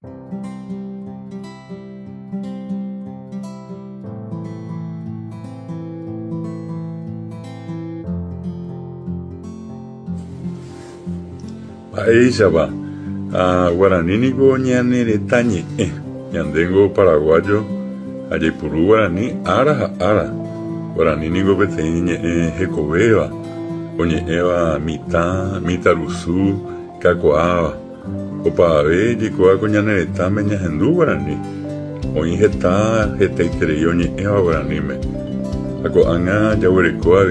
Aishaba, Guaranínico ñaneretañe, ñandengo paraguayo, Ayepurú Guaraní, ara, Guaranínico peteñe, Jecoveva, Oñeeva, Mitaruzú, Cacoaba, Opave, Yecoa coñaneretame, ñahendú Guaraní, Oñjeta, Jeteitereyo, Ñeeva Guaraníme, Acoanga, Yaguerecoa,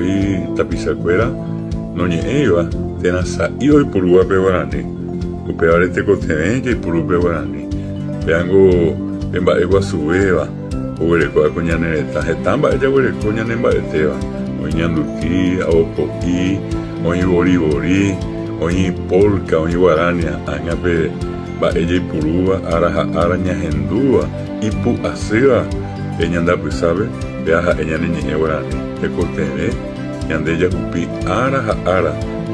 Tapizacuera, Noñeeva, Tenasa y hoy por Guape Guaraní, Upearete Cotemeña y Purupe Guaraní, Veango en Baegua Subeva, Uberecoa Coñanereta, Getamba, ella Uberecoña en Baeteva, Oñanduquí, Aopoí, Oñi Boribori, Oñi Polca, Oñi Guarania, Añape, Baella y Puruba, Araña Hendúa, y Pu Aceba, Eñanda Pisabe, Veaja Eña Niñe Guaraní, Ecotene, Ñandeya Cupi, Ara.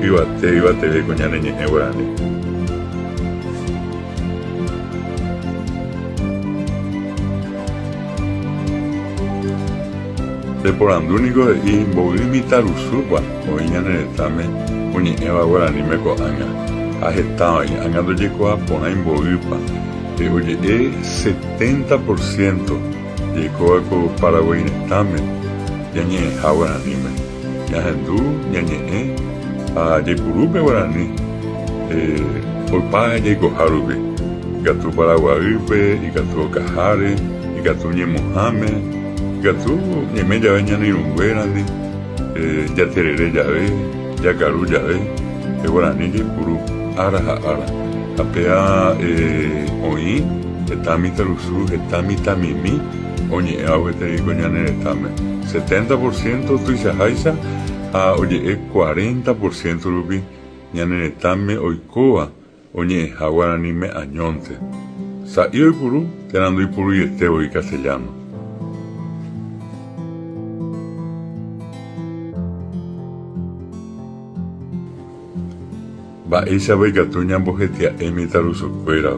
Iba te ve con ñaneñe Guaraní. De por andúnico y Boguimita Rusupa, o ñaneretame, Oñi Eva Guaraní me coanga. Ajetaba ahí, angando llegó a poner en Boguipa. Oye, 70% llegó a Paraguay Netame, Yañe Guaraní me. Yahendú, Yañe Yepurupe Guaraní, Olpa Yego Harubi, Gatu Paraguaype, y Gatu Cajare, y Gatu Ñemojame, Gatu Ñemeya Veñani Unguerandi, Yaterere Yabe, Yacaru Yabe, Guaraní Yepuru, Ara, Apea Oí, Etami Taruzú, Etami Tamimi, Oñe Agueteri Coñaneretame, 70% Tuisajaisa. Oye, 40% rubi, ñaneretame oikoa, oñe Guaraníme añonte. Sa y puru, tenando y puru y estebo y castellano. Va esa ve que tu ñambojetia emitaruso cuera,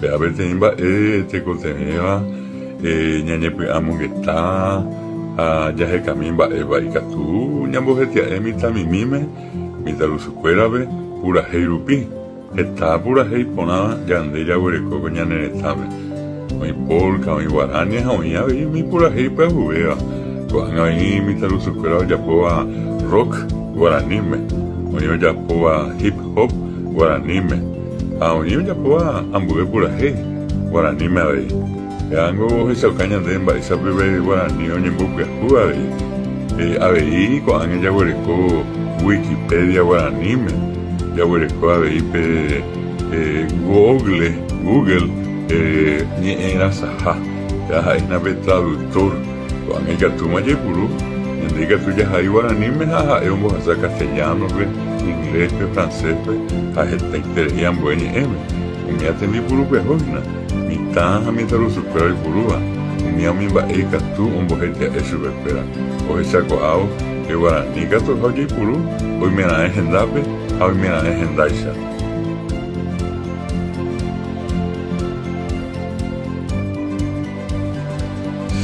ve a ver tenimba te coteneva, ñañepe amongueta. Ya se camina eva y catu ñambojetia emita mi mime mitarusucuerabe pura heirupi está pura hei ponada yande ya huereco coñaneretame oí polca oí guarania oí ave mi pura hei pues juvea cuando ahí mitarusucuerabe ya poa rock guaranime oí ya poa hip hop guaranime oí ya poa ambugue pura hei guaranime ave Ango esa caña de emba esa bebé Guaraní oñe buque jugar a ver cuando ella huereco Wikipedia Guaraníme ya huereco a ver Google ni era saja ya hay una vez traductor cuando ella toma yepuru indica tú ya hay Guaraníme jaja es un bojaza castellano inglés francés a gente interesan bueno y ya tenía puru pejona Taja mitarusucuera y purúa, mi baeka tú un bojete a eso espera. O esa coao, que Guaraní gato hoy purú, hoy me la endape, hoy me la endaisa.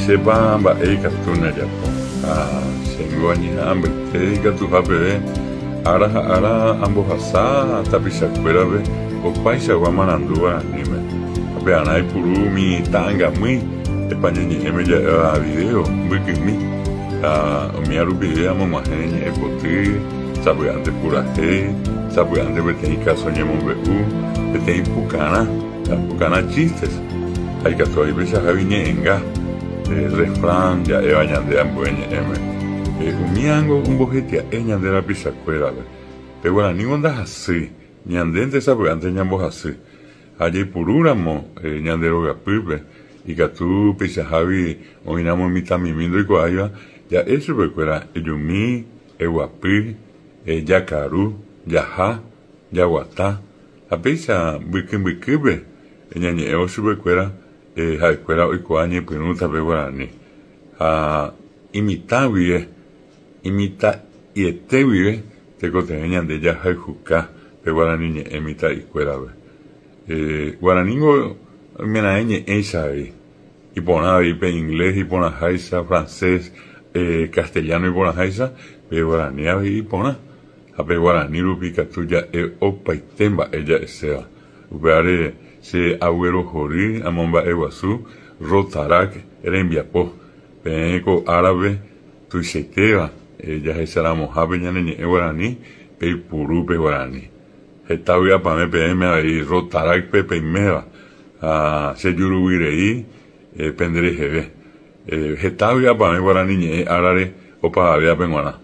Se va baeka tú na yapo. Sengoñi hambre, te gato hape, ara ambojasa, tapizacuera ve, o paisa guamanandú Guaraní me. Vean puru mi tanga muy español ya video muy que mi arubidea mamá gente epote sabe antes pura sabe antes vete caso ñemo vete pucana chistes hay que soy veces javiñenga refrán ya bañande ambueñe miango un bojete eña de la pisacuera pero bueno ni onda así ñandente sabe antes ñambos así allí purúramo ñandero gapupe y que tú pisa javi oinamos mitamimindo y coaya ya eso recuerda yumi eguapi yacaru yaja yaguatá a pisa buikibe ñañe eso recuerda jacuera hoy coañe penuta pe Guaraní imita y este vive te coteñan de yaja y juca pe Guaraní emita y cuera Guaraningo mira, ahí. Y pona ahí inglés, y pona jaisa, francés, castellano, y pona jaisa, pe guaraní, y pona. A pe guaraní, rupica tuya, opa y temba, ella sea. Ubeare, se agüero jorí, amomba eguazú, rotarak, era enviapo. Peco árabe, tu seteva, ella es la mojabe, ya ne guaraní, pe purú, pe guaraní. Esta vía para me PM ahí, rotarak, pe meva. Se yuruirei, pendere jebe. Esta vía para me guaraní, arare, opa, vea penguana.